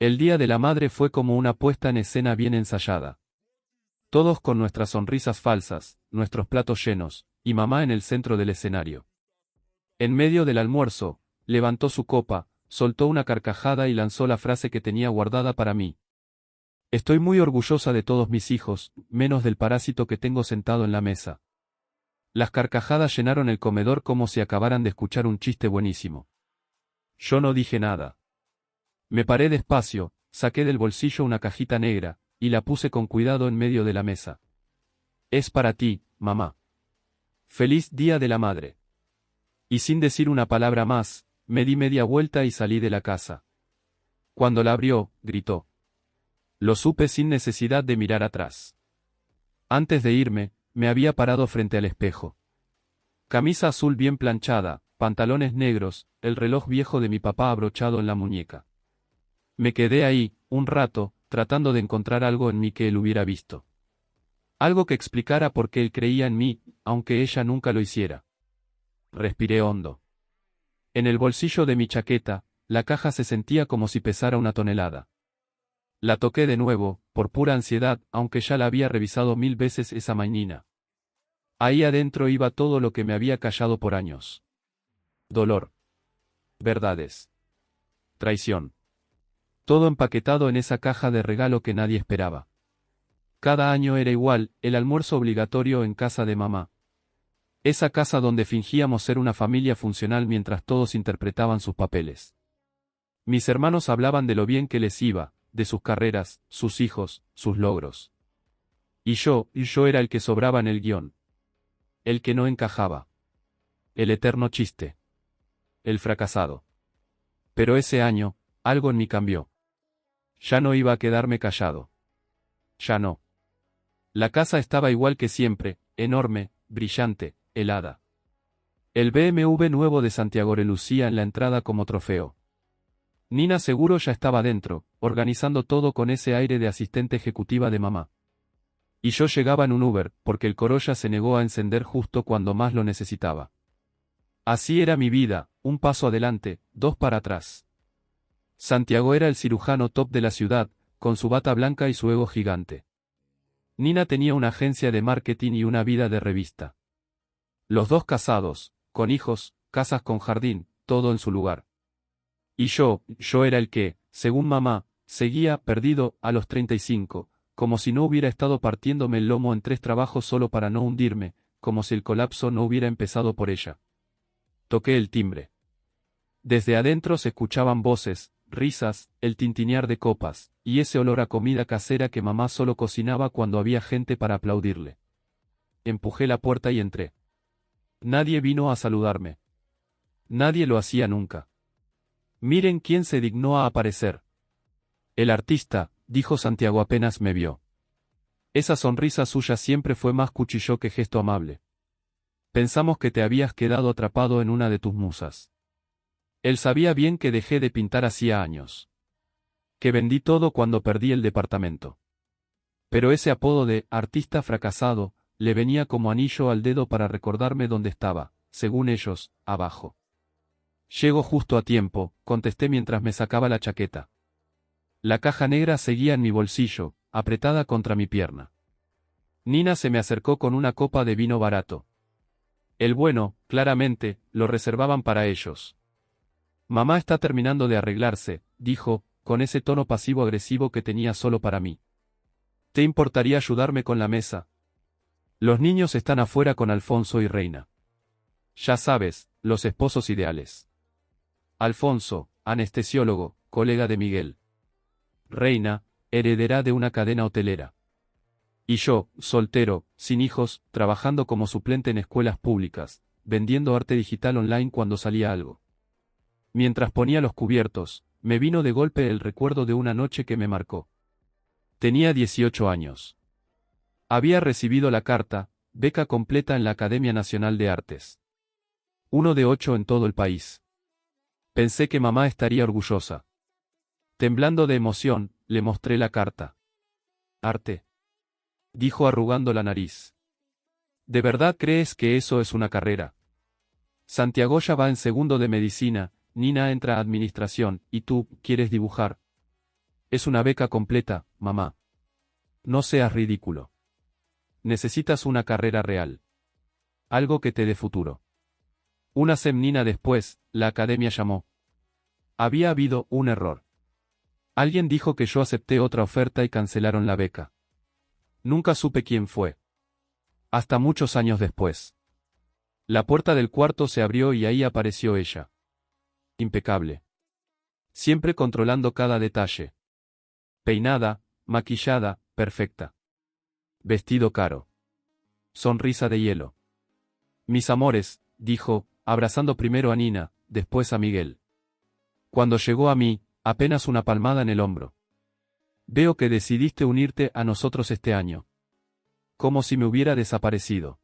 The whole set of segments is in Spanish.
El Día de la Madre fue como una puesta en escena bien ensayada. Todos con nuestras sonrisas falsas, nuestros platos llenos, y mamá en el centro del escenario. En medio del almuerzo, levantó su copa, soltó una carcajada y lanzó la frase que tenía guardada para mí. Estoy muy orgullosa de todos mis hijos, menos del parásito que tengo sentado en la mesa. Las carcajadas llenaron el comedor como si acabaran de escuchar un chiste buenísimo. Yo no dije nada. Me paré despacio, saqué del bolsillo una cajita negra, y la puse con cuidado en medio de la mesa. Es para ti, mamá. Feliz Día de la Madre. Y sin decir una palabra más, me di media vuelta y salí de la casa. Cuando la abrió, gritó. Lo supe sin necesidad de mirar atrás. Antes de irme, me había parado frente al espejo. Camisa azul bien planchada, pantalones negros, el reloj viejo de mi papá abrochado en la muñeca. Me quedé ahí, un rato, tratando de encontrar algo en mí que él hubiera visto. Algo que explicara por qué él creía en mí, aunque ella nunca lo hiciera. Respiré hondo. En el bolsillo de mi chaqueta, la caja se sentía como si pesara 1 tonelada. La toqué de nuevo, por pura ansiedad, aunque ya la había revisado 1000 veces esa mañana. Ahí adentro iba todo lo que me había callado por años. Dolor. Verdades. Traición. Todo empaquetado en esa caja de regalo que nadie esperaba. Cada año era igual, el almuerzo obligatorio en casa de mamá. Esa casa donde fingíamos ser una familia funcional mientras todos interpretaban sus papeles. Mis hermanos hablaban de lo bien que les iba, de sus carreras, sus hijos, sus logros. Y yo era el que sobraba en el guión. El que no encajaba. El eterno chiste. El fracasado. Pero ese año, algo en mí cambió. Ya no iba a quedarme callado. Ya no. La casa estaba igual que siempre, enorme, brillante, helada. El BMW nuevo de Santiago relucía en la entrada como trofeo. Nina seguro ya estaba dentro, organizando todo con ese aire de asistente ejecutiva de mamá. Y yo llegaba en un Uber, porque el Corolla se negó a encender justo cuando más lo necesitaba. Así era mi vida, un paso adelante, 2 para atrás. Santiago era el cirujano top de la ciudad, con su bata blanca y su ego gigante. Nina tenía una agencia de marketing y una vida de revista. Los dos casados, con hijos, casas con jardín, todo en su lugar. Y yo era el que, según mamá, seguía perdido a los 35, como si no hubiera estado partiéndome el lomo en 3 trabajos solo para no hundirme, como si el colapso no hubiera empezado por ella. Toqué el timbre. Desde adentro se escuchaban voces, risas, el tintinear de copas, y ese olor a comida casera que mamá solo cocinaba cuando había gente para aplaudirle. Empujé la puerta y entré. Nadie vino a saludarme. Nadie lo hacía nunca. Miren quién se dignó a aparecer. El artista, dijo Santiago apenas me vio. Esa sonrisa suya siempre fue más cuchillo que gesto amable. Pensamos que te habías quedado atrapado en una de tus musas. Él sabía bien que dejé de pintar hacía años. Que vendí todo cuando perdí el departamento. Pero ese apodo de artista fracasado le venía como anillo al dedo para recordarme dónde estaba, según ellos, abajo. Llego justo a tiempo, contesté mientras me sacaba la chaqueta. La caja negra seguía en mi bolsillo, apretada contra mi pierna. Nina se me acercó con una copa de vino barato. El bueno, claramente, lo reservaban para ellos. Mamá está terminando de arreglarse, dijo, con ese tono pasivo-agresivo que tenía solo para mí. ¿Te importaría ayudarme con la mesa? Los niños están afuera con Alfonso y Reina. Ya sabes, los esposos ideales. Alfonso, anestesiólogo, colega de Miguel. Reina, heredera de una cadena hotelera. Y yo, soltero, sin hijos, trabajando como suplente en escuelas públicas, vendiendo arte digital online cuando salía algo. Mientras ponía los cubiertos, me vino de golpe el recuerdo de una noche que me marcó. Tenía 18 años. Había recibido la carta, beca completa en la Academia Nacional de Artes. 1 de 8 en todo el país. Pensé que mamá estaría orgullosa. Temblando de emoción, le mostré la carta. Arte. Dijo arrugando la nariz. ¿De verdad crees que eso es una carrera? Santiago ya va en segundo de medicina, Nina entra a administración, y tú, ¿quieres dibujar? Es una beca completa, mamá. No seas ridículo. Necesitas una carrera real. Algo que te dé futuro. Una semana después, la academia llamó. Había habido un error. Alguien dijo que yo acepté otra oferta y cancelaron la beca. Nunca supe quién fue. Hasta muchos años después. La puerta del cuarto se abrió y ahí apareció ella. Impecable. Siempre controlando cada detalle. Peinada, maquillada, perfecta. Vestido caro. Sonrisa de hielo. Mis amores, dijo, abrazando primero a Nina, después a Miguel. Cuando llegó a mí, apenas una palmada en el hombro. Veo que decidiste unirte a nosotros este año. Como si me hubiera desaparecido.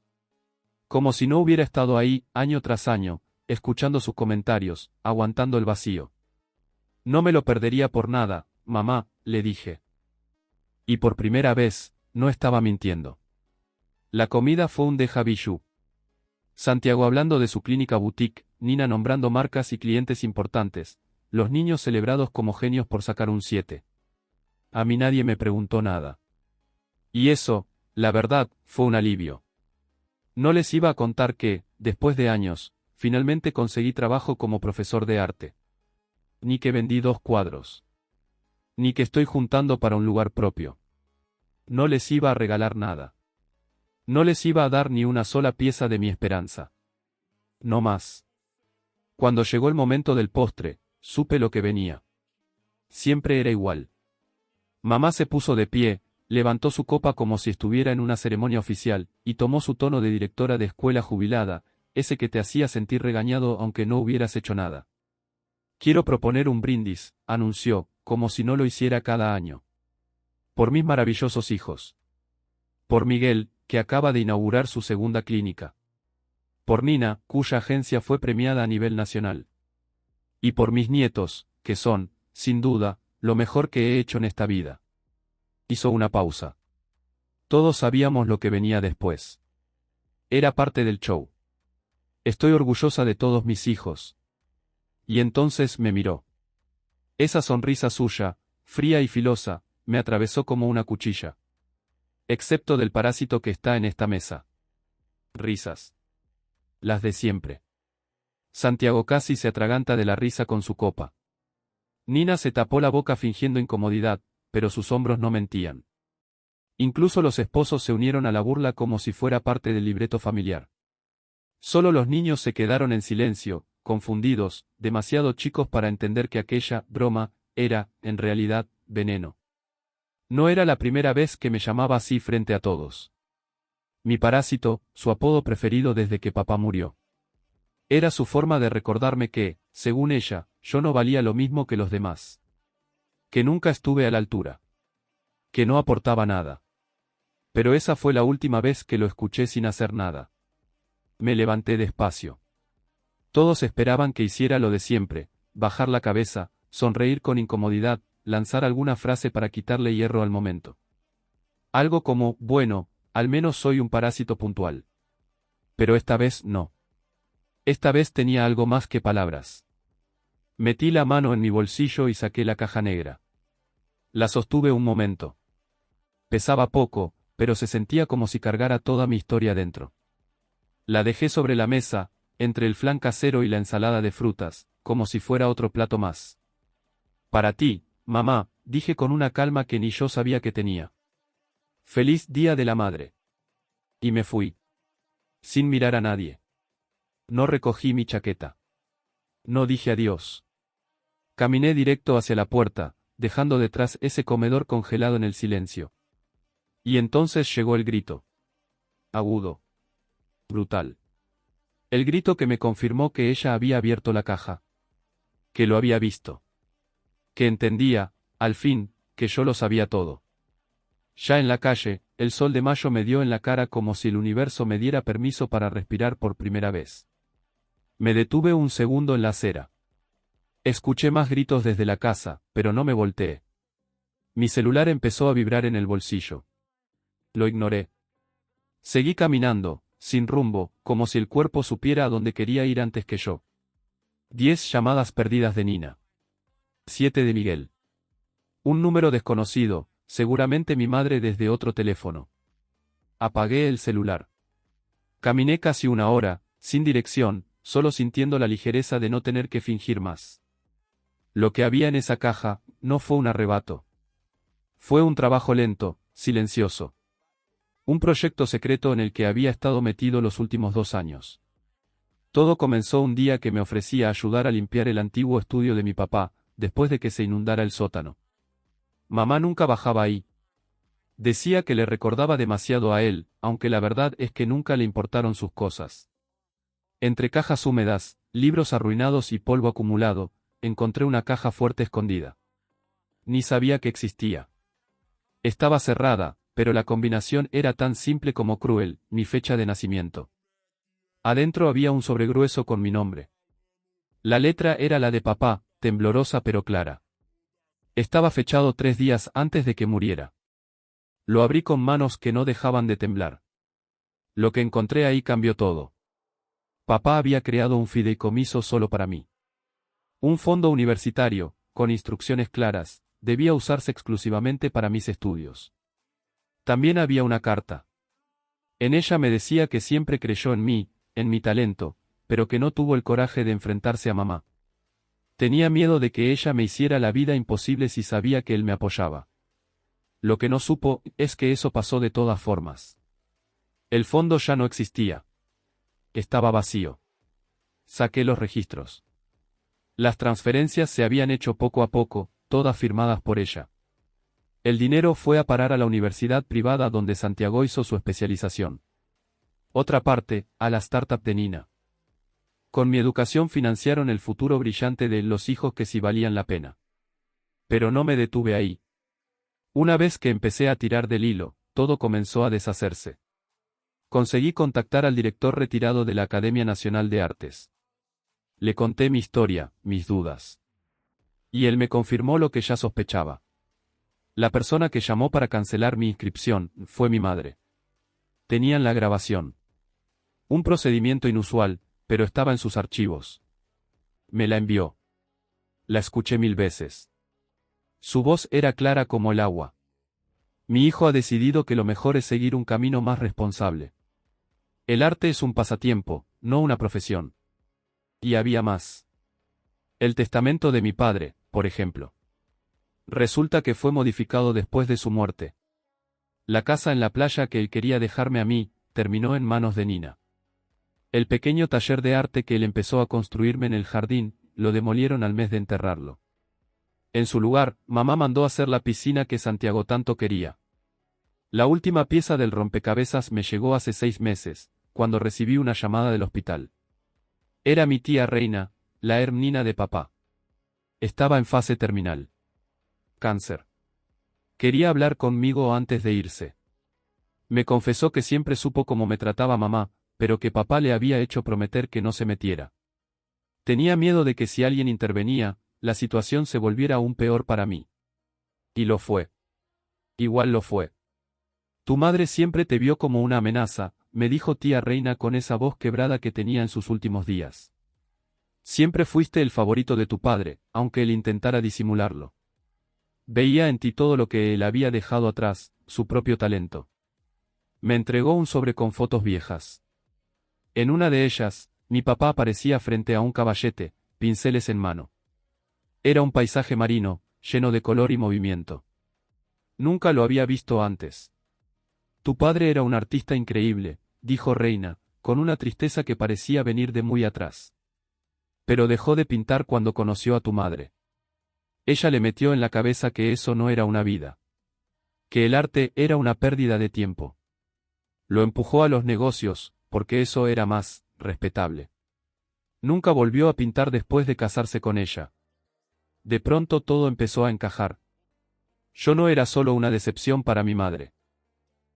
Como si no hubiera estado ahí, año tras año, escuchando sus comentarios, aguantando el vacío. No me lo perdería por nada, mamá, le dije. Y por primera vez, no estaba mintiendo. La comida fue un déjà vu. Santiago hablando de su clínica boutique, Nina nombrando marcas y clientes importantes, los niños celebrados como genios por sacar un 7. A mí nadie me preguntó nada. Y eso, la verdad, fue un alivio. No les iba a contar que, después de años, finalmente conseguí trabajo como profesor de arte. Ni que vendí 2 cuadros. Ni que estoy juntando para un lugar propio. No les iba a regalar nada. No les iba a dar ni una sola pieza de mi esperanza. No más. Cuando llegó el momento del postre, supe lo que venía. Siempre era igual. Mamá se puso de pie, levantó su copa como si estuviera en una ceremonia oficial, y tomó su tono de directora de escuela jubilada, ese que te hacía sentir regañado aunque no hubieras hecho nada. Quiero proponer un brindis, anunció, como si no lo hiciera cada año. Por mis maravillosos hijos. Por Miguel, que acaba de inaugurar su segunda clínica. Por Nina, cuya agencia fue premiada a nivel nacional. Y por mis nietos, que son, sin duda, lo mejor que he hecho en esta vida. Hizo una pausa. Todos sabíamos lo que venía después. Era parte del show. Estoy orgullosa de todos mis hijos. Y entonces me miró. Esa sonrisa suya, fría y filosa, me atravesó como una cuchilla. Excepto del parásito que está en esta mesa. Risas. Las de siempre. Santiago casi se atraganta de la risa con su copa. Nina se tapó la boca fingiendo incomodidad, pero sus hombros no mentían. Incluso los esposos se unieron a la burla como si fuera parte del libreto familiar. Solo los niños se quedaron en silencio, confundidos, demasiado chicos para entender que aquella broma era, en realidad, veneno. No era la primera vez que me llamaba así frente a todos. Mi parásito, su apodo preferido desde que papá murió. Era su forma de recordarme que, según ella, yo no valía lo mismo que los demás. Que nunca estuve a la altura. Que no aportaba nada. Pero esa fue la última vez que lo escuché sin hacer nada. Me levanté despacio. Todos esperaban que hiciera lo de siempre, bajar la cabeza, sonreír con incomodidad, lanzar alguna frase para quitarle hierro al momento. Algo como, bueno, al menos soy un parásito puntual. Pero esta vez no. Esta vez tenía algo más que palabras. Metí la mano en mi bolsillo y saqué la caja negra. La sostuve un momento. Pesaba poco, pero se sentía como si cargara toda mi historia dentro. La dejé sobre la mesa, entre el flan casero y la ensalada de frutas, como si fuera otro plato más. Para ti, mamá, dije con una calma que ni yo sabía que tenía. Feliz Día de la Madre. Y me fui. Sin mirar a nadie. No recogí mi chaqueta. No dije adiós. Caminé directo hacia la puerta, dejando detrás ese comedor congelado en el silencio. Y entonces llegó el grito. Agudo. Brutal. El grito que me confirmó que ella había abierto la caja. Que lo había visto. Que entendía, al fin, que yo lo sabía todo. Ya en la calle, el sol de mayo me dio en la cara como si el universo me diera permiso para respirar por primera vez. Me detuve un segundo en la acera. Escuché más gritos desde la casa, pero no me volteé. Mi celular empezó a vibrar en el bolsillo. Lo ignoré. Seguí caminando, sin rumbo, como si el cuerpo supiera a dónde quería ir antes que yo. 10 llamadas perdidas de Nina. 7 de Miguel. Un número desconocido, seguramente mi madre desde otro teléfono. Apagué el celular. Caminé casi una hora, sin dirección, solo sintiendo la ligereza de no tener que fingir más. Lo que había en esa caja, no fue un arrebato. Fue un trabajo lento, silencioso. Un proyecto secreto en el que había estado metido los últimos 2 años. Todo comenzó un día que me ofrecía ayudar a limpiar el antiguo estudio de mi papá, después de que se inundara el sótano. Mamá nunca bajaba ahí. Decía que le recordaba demasiado a él, aunque la verdad es que nunca le importaron sus cosas. Entre cajas húmedas, libros arruinados y polvo acumulado, encontré una caja fuerte escondida. Ni sabía que existía. Estaba cerrada, pero la combinación era tan simple como cruel, mi fecha de nacimiento. Adentro había un sobregrueso con mi nombre. La letra era la de papá, temblorosa pero clara. Estaba fechado 3 días antes de que muriera. Lo abrí con manos que no dejaban de temblar. Lo que encontré ahí cambió todo. Papá había creado un fideicomiso solo para mí. Un fondo universitario, con instrucciones claras, debía usarse exclusivamente para mis estudios. También había una carta. En ella me decía que siempre creyó en mí, en mi talento, pero que no tuvo el coraje de enfrentarse a mamá. Tenía miedo de que ella me hiciera la vida imposible si sabía que él me apoyaba. Lo que no supo es que eso pasó de todas formas. El fondo ya no existía. Estaba vacío. Saqué los registros. Las transferencias se habían hecho poco a poco, todas firmadas por ella. El dinero fue a parar a la universidad privada donde Santiago hizo su especialización. Otra parte, a la startup de Nina. Con mi educación financiaron el futuro brillante de los hijos que sí valían la pena. Pero no me detuve ahí. Una vez que empecé a tirar del hilo, todo comenzó a deshacerse. Conseguí contactar al director retirado de la Academia Nacional de Artes. Le conté mi historia, mis dudas. Y él me confirmó lo que ya sospechaba. La persona que llamó para cancelar mi inscripción fue mi madre. Tenían la grabación. Un procedimiento inusual, pero estaba en sus archivos. Me la envió. La escuché 1000 veces. Su voz era clara como el agua. Mi hijo ha decidido que lo mejor es seguir un camino más responsable. El arte es un pasatiempo, no una profesión. Y había más. El testamento de mi padre, por ejemplo. Resulta que fue modificado después de su muerte. La casa en la playa que él quería dejarme a mí, terminó en manos de Nina. El pequeño taller de arte que él empezó a construirme en el jardín, lo demolieron al mes de enterrarlo. En su lugar, mamá mandó hacer la piscina que Santiago tanto quería. La última pieza del rompecabezas me llegó hace 6 meses, cuando recibí una llamada del hospital. Era mi tía Reina, la hermana de papá. Estaba en fase terminal. Cáncer. Quería hablar conmigo antes de irse. Me confesó que siempre supo cómo me trataba mamá, pero que papá le había hecho prometer que no se metiera. Tenía miedo de que si alguien intervenía, la situación se volviera aún peor para mí. Y lo fue. Igual lo fue. Tu madre siempre te vio como una amenaza, me dijo tía Reina con esa voz quebrada que tenía en sus últimos días. Siempre fuiste el favorito de tu padre, aunque él intentara disimularlo. Veía en ti todo lo que él había dejado atrás, su propio talento. Me entregó un sobre con fotos viejas. En una de ellas, mi papá aparecía frente a un caballete, pinceles en mano. Era un paisaje marino, lleno de color y movimiento. Nunca lo había visto antes. Tu padre era un artista increíble, dijo Reina, con una tristeza que parecía venir de muy atrás. Pero dejó de pintar cuando conoció a tu madre. Ella le metió en la cabeza que eso no era una vida. Que el arte era una pérdida de tiempo. Lo empujó a los negocios, porque eso era más respetable. Nunca volvió a pintar después de casarse con ella. De pronto todo empezó a encajar. Yo no era solo una decepción para mi madre.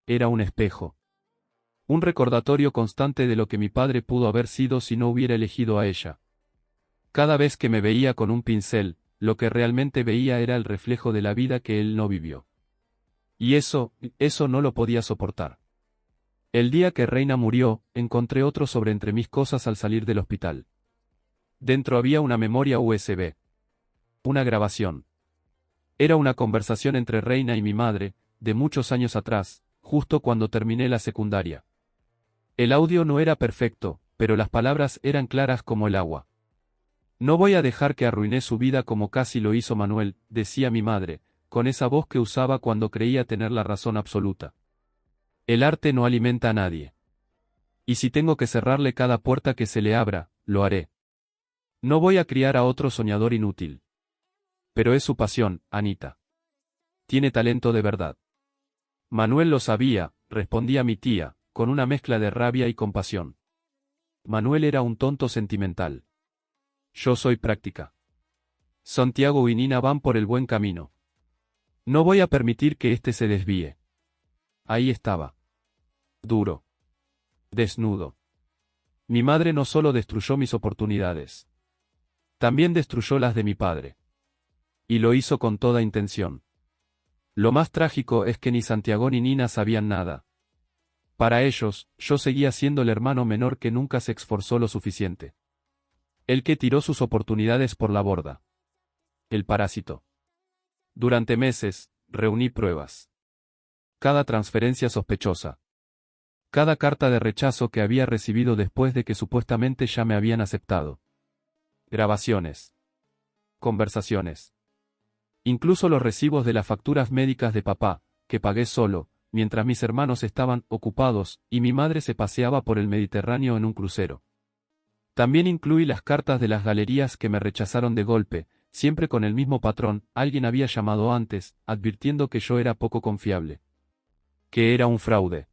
Era un espejo. Un recordatorio constante de lo que mi padre pudo haber sido si no hubiera elegido a ella. Cada vez que me veía con un pincel, lo que realmente veía era el reflejo de la vida que él no vivió. Y eso no lo podía soportar. El día que Reina murió, encontré otro sobre entre mis cosas al salir del hospital. Dentro había una memoria USB. Una grabación. Era una conversación entre Reina y mi madre, de muchos años atrás, justo cuando terminé la secundaria. El audio no era perfecto, pero las palabras eran claras como el agua. No voy a dejar que arruiné su vida como casi lo hizo Manuel, decía mi madre, con esa voz que usaba cuando creía tener la razón absoluta. El arte no alimenta a nadie. Y si tengo que cerrarle cada puerta que se le abra, lo haré. No voy a criar a otro soñador inútil. Pero es su pasión, Anita. Tiene talento de verdad. Manuel lo sabía, respondía mi tía, con una mezcla de rabia y compasión. Manuel era un tonto sentimental. Yo soy práctica. Santiago y Nina van por el buen camino. No voy a permitir que éste se desvíe. Ahí estaba. Duro. Desnudo. Mi madre no solo destruyó mis oportunidades. También destruyó las de mi padre. Y lo hizo con toda intención. Lo más trágico es que ni Santiago ni Nina sabían nada. Para ellos, yo seguía siendo el hermano menor que nunca se esforzó lo suficiente. El que tiró sus oportunidades por la borda. El parásito. Durante meses, reuní pruebas. Cada transferencia sospechosa. Cada carta de rechazo que había recibido después de que supuestamente ya me habían aceptado. Grabaciones. Conversaciones. Incluso los recibos de las facturas médicas de papá, que pagué solo, mientras mis hermanos estaban ocupados y mi madre se paseaba por el Mediterráneo en un crucero. También incluí las cartas de las galerías que me rechazaron de golpe, siempre con el mismo patrón. Alguien había llamado antes, advirtiendo que yo era poco confiable. Que era un fraude.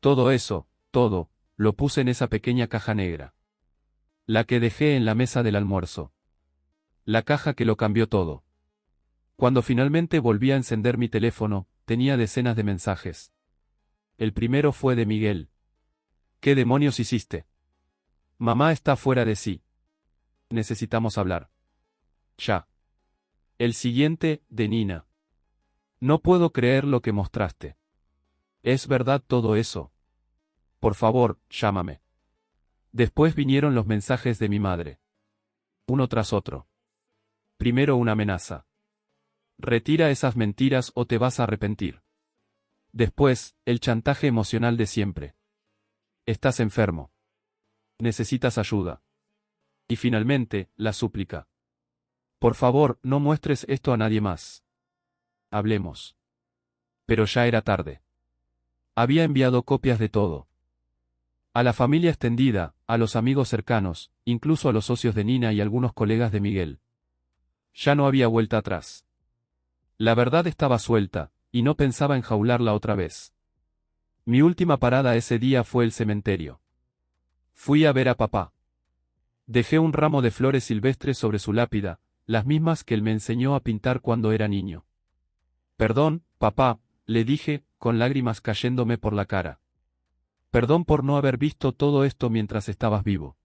Todo eso, todo, lo puse en esa pequeña caja negra. La que dejé en la mesa del almuerzo. La caja que lo cambió todo. Cuando finalmente volví a encender mi teléfono, tenía decenas de mensajes. El primero fue de Miguel. ¿Qué demonios hiciste? Mamá está fuera de sí. Necesitamos hablar. Ya. El siguiente, de Nina. No puedo creer lo que mostraste. ¿Es verdad todo eso? Por favor, llámame. Después vinieron los mensajes de mi madre. Uno tras otro. Primero una amenaza. Retira esas mentiras o te vas a arrepentir. Después, el chantaje emocional de siempre. Estás enfermo. Necesitas ayuda. Y finalmente, la súplica. Por favor, no muestres esto a nadie más. Hablemos. Pero ya era tarde. Había enviado copias de todo. A la familia extendida, a los amigos cercanos, incluso a los socios de Nina y algunos colegas de Miguel. Ya no había vuelta atrás. La verdad estaba suelta, y no pensaba enjaularla otra vez. Mi última parada ese día fue el cementerio. Fui a ver a papá. Dejé un ramo de flores silvestres sobre su lápida, las mismas que él me enseñó a pintar cuando era niño. Perdón, papá, le dije, con lágrimas cayéndome por la cara. Perdón por no haber visto todo esto mientras estabas vivo.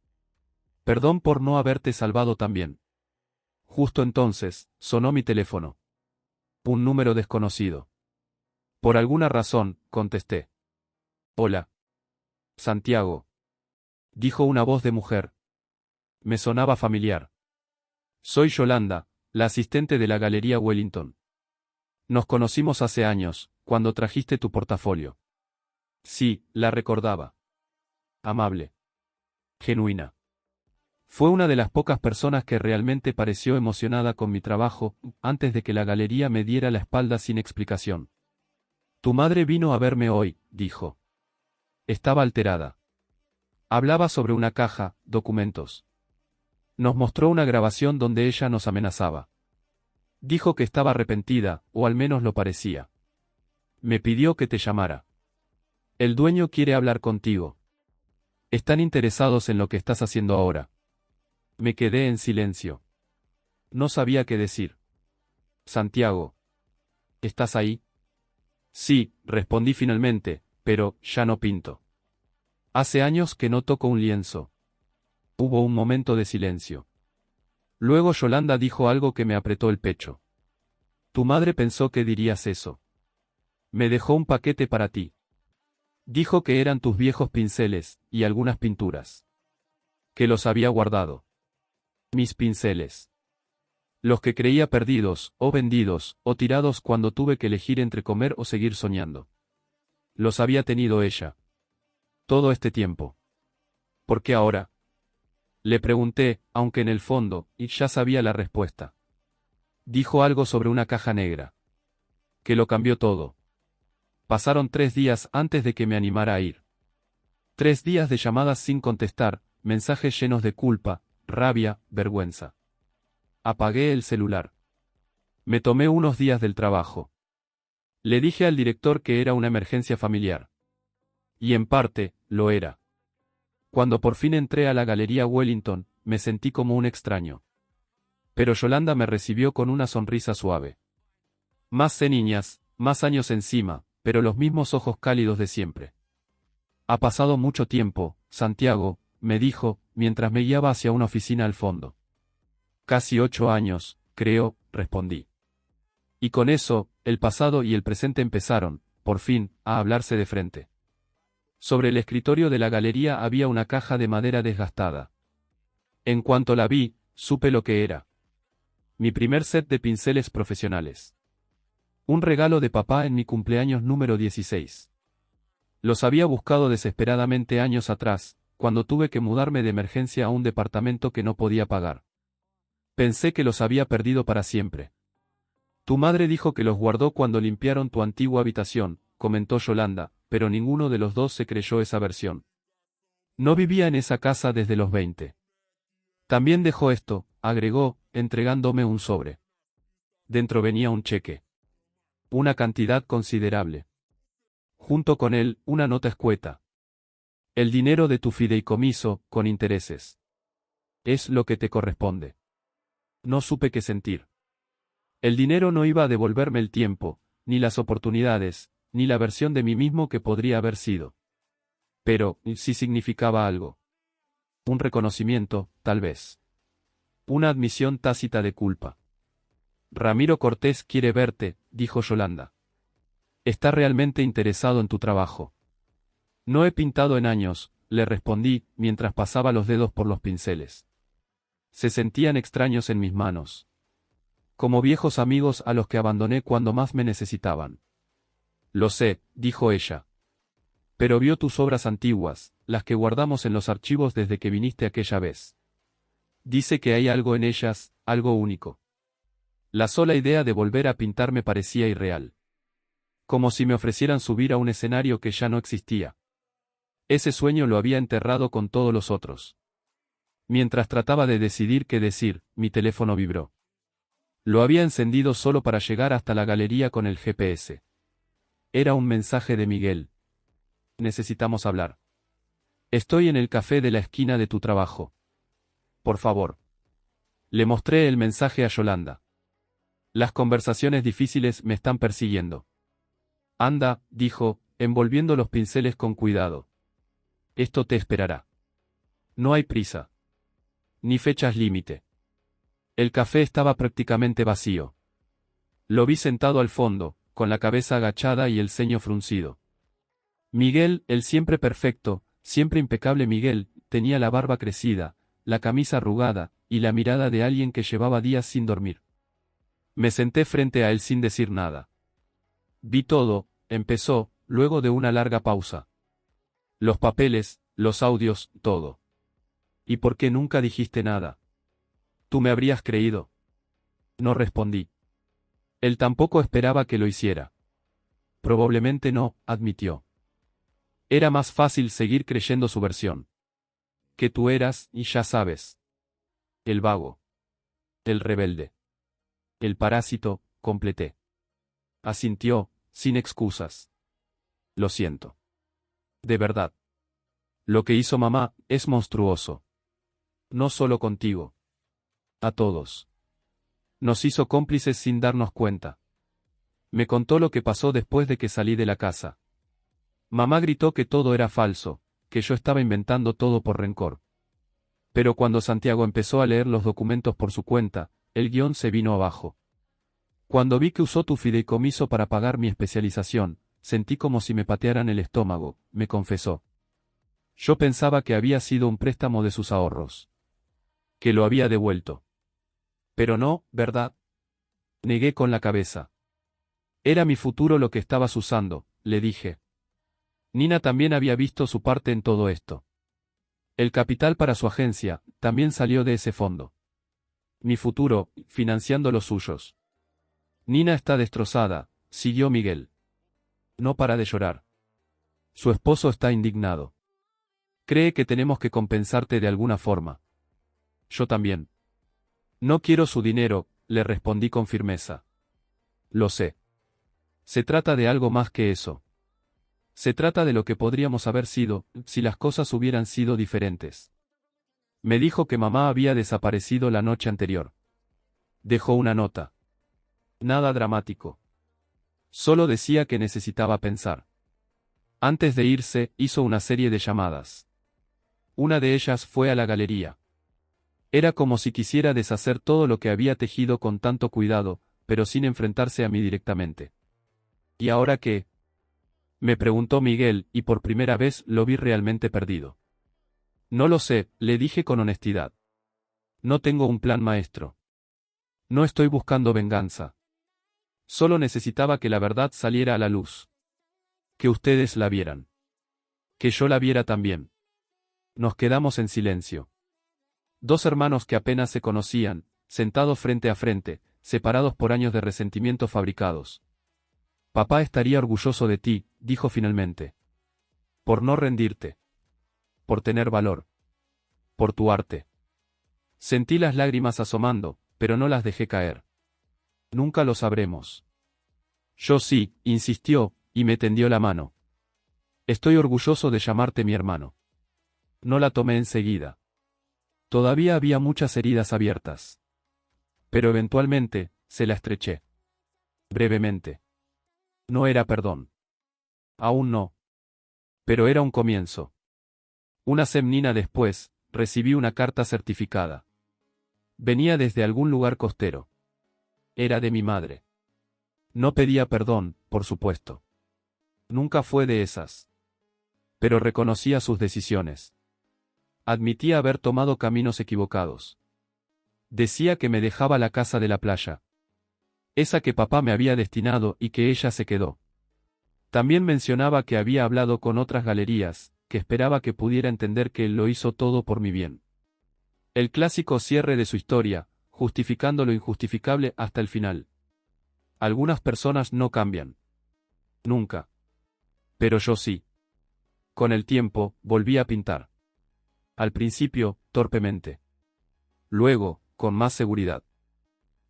Perdón por no haberte salvado también. Justo entonces, sonó mi teléfono. Un número desconocido. Por alguna razón, contesté. Hola. Santiago. Dijo una voz de mujer. Me sonaba familiar. Soy Yolanda, la asistente de la Galería Wellington. Nos conocimos hace años, cuando trajiste tu portafolio. Sí, la recordaba. Amable. Genuina. Fue una de las pocas personas que realmente pareció emocionada con mi trabajo, antes de que la galería me diera la espalda sin explicación. Tu madre vino a verme hoy, dijo. Estaba alterada. Hablaba sobre una caja, documentos. Nos mostró una grabación donde ella nos amenazaba. Dijo que estaba arrepentida, o al menos lo parecía. Me pidió que te llamara. El dueño quiere hablar contigo. Están interesados en lo que estás haciendo ahora. Me quedé en silencio. No sabía qué decir. Santiago. ¿Estás ahí? Sí, respondí finalmente, pero ya no pinto. Hace años que no toco un lienzo. Hubo un momento de silencio. Luego Yolanda dijo algo que me apretó el pecho. Tu madre pensó que dirías eso. Me dejó un paquete para ti. Dijo que eran tus viejos pinceles, y algunas pinturas. Que los había guardado. Mis pinceles. Los que creía perdidos, o vendidos, o tirados cuando tuve que elegir entre comer o seguir soñando. Los había tenido ella. Todo este tiempo. ¿Por qué ahora? Le pregunté, aunque en el fondo, y ya sabía la respuesta. Dijo algo sobre una caja negra. Que lo cambió todo. Pasaron 3 días antes de que me animara a ir. 3 días de llamadas sin contestar, mensajes llenos de culpa, rabia, vergüenza. Apagué el celular. Me tomé unos días del trabajo. Le dije al director que era una emergencia familiar. Y en parte, lo era. Cuando por fin entré a la Galería Wellington, me sentí como un extraño. Pero Yolanda me recibió con una sonrisa suave. Más niñas, más años encima, pero los mismos ojos cálidos de siempre. Ha pasado mucho tiempo, Santiago, me dijo, mientras me guiaba hacia una oficina al fondo. Casi 8 años, creo, respondí. Y con eso, el pasado y el presente empezaron, por fin, a hablarse de frente. Sobre el escritorio de la galería había una caja de madera desgastada. En cuanto la vi, supe lo que era. Mi primer set de pinceles profesionales. Un regalo de papá en mi cumpleaños número 16. Los había buscado desesperadamente años atrás, cuando tuve que mudarme de emergencia a un departamento que no podía pagar. Pensé que los había perdido para siempre. Tu madre dijo que los guardó cuando limpiaron tu antigua habitación, comentó Yolanda, pero ninguno de los dos se creyó esa versión. No vivía en esa casa desde los 20. También dejó esto, agregó, entregándome un sobre. Dentro venía un cheque. Una cantidad considerable. Junto con él, una nota escueta. El dinero de tu fideicomiso, con intereses. Es lo que te corresponde. No supe qué sentir. El dinero no iba a devolverme el tiempo, ni las oportunidades, ni la versión de mí mismo que podría haber sido. Pero, sí significaba algo. Un reconocimiento, tal vez. Una admisión tácita de culpa. Ramiro Cortés quiere verte, dijo Yolanda. Está realmente interesado en tu trabajo. No he pintado en años, le respondí, mientras pasaba los dedos por los pinceles. Se sentían extraños en mis manos. Como viejos amigos a los que abandoné cuando más me necesitaban. Lo sé, dijo ella. Pero vio tus obras antiguas, las que guardamos en los archivos desde que viniste aquella vez. Dice que hay algo en ellas, algo único. La sola idea de volver a pintar me parecía irreal. Como si me ofrecieran subir a un escenario que ya no existía. Ese sueño lo había enterrado con todos los otros. Mientras trataba de decidir qué decir, mi teléfono vibró. Lo había encendido solo para llegar hasta la galería con el GPS. Era un mensaje de Miguel. Necesitamos hablar. Estoy en el café de la esquina de tu trabajo. Por favor. Le mostré el mensaje a Yolanda. Las conversaciones difíciles me están persiguiendo. Anda, dijo, envolviendo los pinceles con cuidado. Esto te esperará. No hay prisa. Ni fechas límite. El café estaba prácticamente vacío. Lo vi sentado al fondo, con la cabeza agachada y el ceño fruncido. Miguel, el siempre perfecto, siempre impecable Miguel, tenía la barba crecida, la camisa arrugada, y la mirada de alguien que llevaba días sin dormir. Me senté frente a él sin decir nada. Vi todo, empezó, luego de una larga pausa. Los papeles, los audios, todo. ¿Y por qué nunca dijiste nada? ¿Tú me habrías creído? No respondí. Él tampoco esperaba que lo hiciera. Probablemente no, admitió. Era más fácil seguir creyendo su versión. Que tú eras, y ya sabes. El vago. El rebelde. El parásito, completé. Asintió, sin excusas. Lo siento. De verdad. Lo que hizo mamá, es monstruoso. No solo contigo. A todos. Nos hizo cómplices sin darnos cuenta. Me contó lo que pasó después de que salí de la casa. Mamá gritó que todo era falso, que yo estaba inventando todo por rencor. Pero cuando Santiago empezó a leer los documentos por su cuenta, el guión se vino abajo. Cuando vi que usó tu fideicomiso para pagar mi especialización, sentí como si me patearan el estómago, me confesó. Yo pensaba que había sido un préstamo de sus ahorros. Que lo había devuelto. Pero no, ¿verdad? Negué con la cabeza. Era mi futuro lo que estabas usando, le dije. Nina también había visto su parte en todo esto. El capital para su agencia también salió de ese fondo. Mi futuro, financiando los suyos. Nina está destrozada, siguió Miguel. No para de llorar. Su esposo está indignado. Cree que tenemos que compensarte de alguna forma. Yo también. No quiero su dinero, le respondí con firmeza. Lo sé. Se trata de algo más que eso. Se trata de lo que podríamos haber sido, si las cosas hubieran sido diferentes. Me dijo que mamá había desaparecido la noche anterior. Dejó una nota. Nada dramático. Solo decía que necesitaba pensar. Antes de irse, hizo una serie de llamadas. Una de ellas fue a la galería. Era como si quisiera deshacer todo lo que había tejido con tanto cuidado, pero sin enfrentarse a mí directamente. ¿Y ahora qué? Me preguntó Miguel, y por primera vez lo vi realmente perdido. No lo sé, le dije con honestidad. No tengo un plan maestro. No estoy buscando venganza. Solo necesitaba que la verdad saliera a la luz. Que ustedes la vieran. Que yo la viera también. Nos quedamos en silencio. Dos hermanos que apenas se conocían, sentados frente a frente, separados por años de resentimientos fabricados. Papá estaría orgulloso de ti, dijo finalmente. Por no rendirte. Por tener valor. Por tu arte. Sentí las lágrimas asomando, pero no las dejé caer. Nunca lo sabremos. Yo sí, insistió, y me tendió la mano. Estoy orgulloso de llamarte mi hermano. No la tomé enseguida. Todavía había muchas heridas abiertas. Pero eventualmente, se la estreché. Brevemente. No era perdón. Aún no. Pero era un comienzo. Una semana después, recibí una carta certificada. Venía desde algún lugar costero. Era de mi madre. No pedía perdón, por supuesto. Nunca fue de esas. Pero reconocía sus decisiones. Admitía haber tomado caminos equivocados. Decía que me dejaba la casa de la playa. Esa que papá me había destinado y que ella se quedó. También mencionaba que había hablado con otras galerías, que esperaba que pudiera entender que él lo hizo todo por mi bien. El clásico cierre de su historia, justificando lo injustificable hasta el final. Algunas personas no cambian. Nunca. Pero yo sí. Con el tiempo, volví a pintar. Al principio, torpemente. Luego, con más seguridad.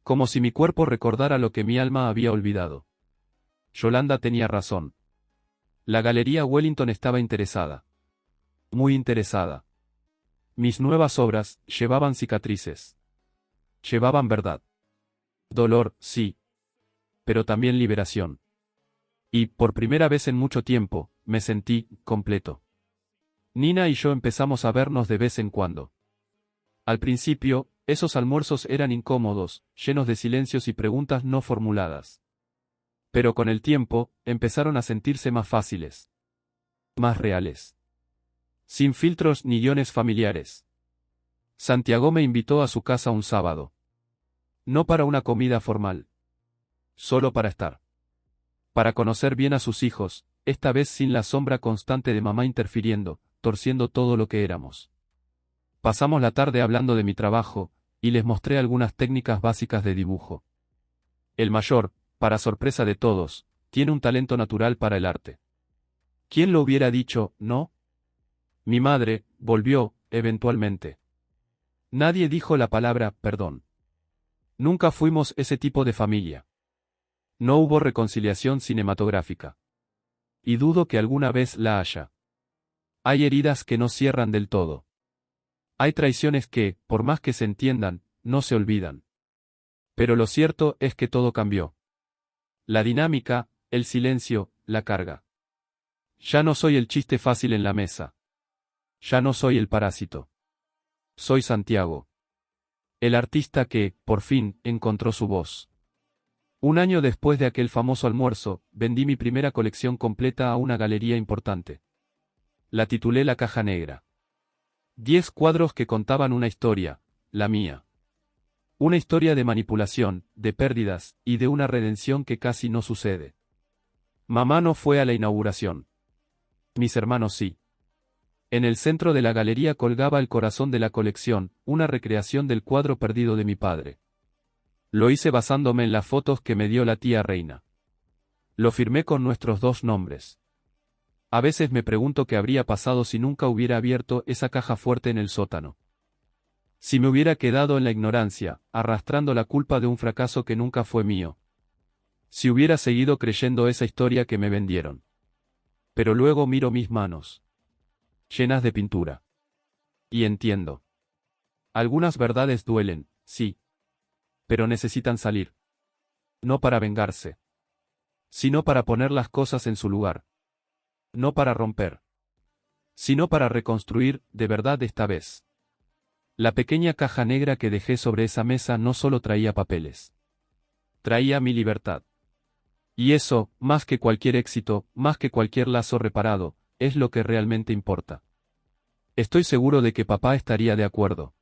Como si mi cuerpo recordara lo que mi alma había olvidado. Yolanda tenía razón. La Galería Wellington estaba interesada. Muy interesada. Mis nuevas obras llevaban cicatrices. Llevaban verdad. Dolor, sí. Pero también liberación. Y, por primera vez en mucho tiempo, me sentí completo. Nina y yo empezamos a vernos de vez en cuando. Al principio, esos almuerzos eran incómodos, llenos de silencios y preguntas no formuladas. Pero con el tiempo, empezaron a sentirse más fáciles. Más reales. Sin filtros ni guiones familiares. Santiago me invitó a su casa un sábado. No para una comida formal. Solo para estar. Para conocer bien a sus hijos, esta vez sin la sombra constante de mamá interfiriendo, torciendo todo lo que éramos. Pasamos la tarde hablando de mi trabajo, y les mostré algunas técnicas básicas de dibujo. El mayor, para sorpresa de todos, tiene un talento natural para el arte. ¿Quién lo hubiera dicho, no? Mi madre, volvió, eventualmente. Nadie dijo la palabra perdón. Nunca fuimos ese tipo de familia. No hubo reconciliación cinematográfica. Y dudo que alguna vez la haya. Hay heridas que no cierran del todo. Hay traiciones que, por más que se entiendan, no se olvidan. Pero lo cierto es que todo cambió. La dinámica, el silencio, la carga. Ya no soy el chiste fácil en la mesa. Ya no soy el parásito. Soy Santiago. El artista que, por fin, encontró su voz. Un año después de aquel famoso almuerzo, vendí mi primera colección completa a una galería importante. La titulé La Caja Negra. 10 cuadros que contaban una historia, la mía. Una historia de manipulación, de pérdidas, y de una redención que casi no sucede. Mamá no fue a la inauguración. Mis hermanos sí. En el centro de la galería colgaba el corazón de la colección, una recreación del cuadro perdido de mi padre. Lo hice basándome en las fotos que me dio la tía Reina. Lo firmé con nuestros dos nombres. A veces me pregunto qué habría pasado si nunca hubiera abierto esa caja fuerte en el sótano. Si me hubiera quedado en la ignorancia, arrastrando la culpa de un fracaso que nunca fue mío. Si hubiera seguido creyendo esa historia que me vendieron. Pero luego miro mis manos, llenas de pintura. Y entiendo. Algunas verdades duelen, sí. Pero necesitan salir. No para vengarse. Sino para poner las cosas en su lugar. No para romper. Sino para reconstruir, de verdad esta vez. La pequeña caja negra que dejé sobre esa mesa no solo traía papeles. Traía mi libertad. Y eso, más que cualquier éxito, más que cualquier lazo reparado, es lo que realmente importa. Estoy seguro de que papá estaría de acuerdo.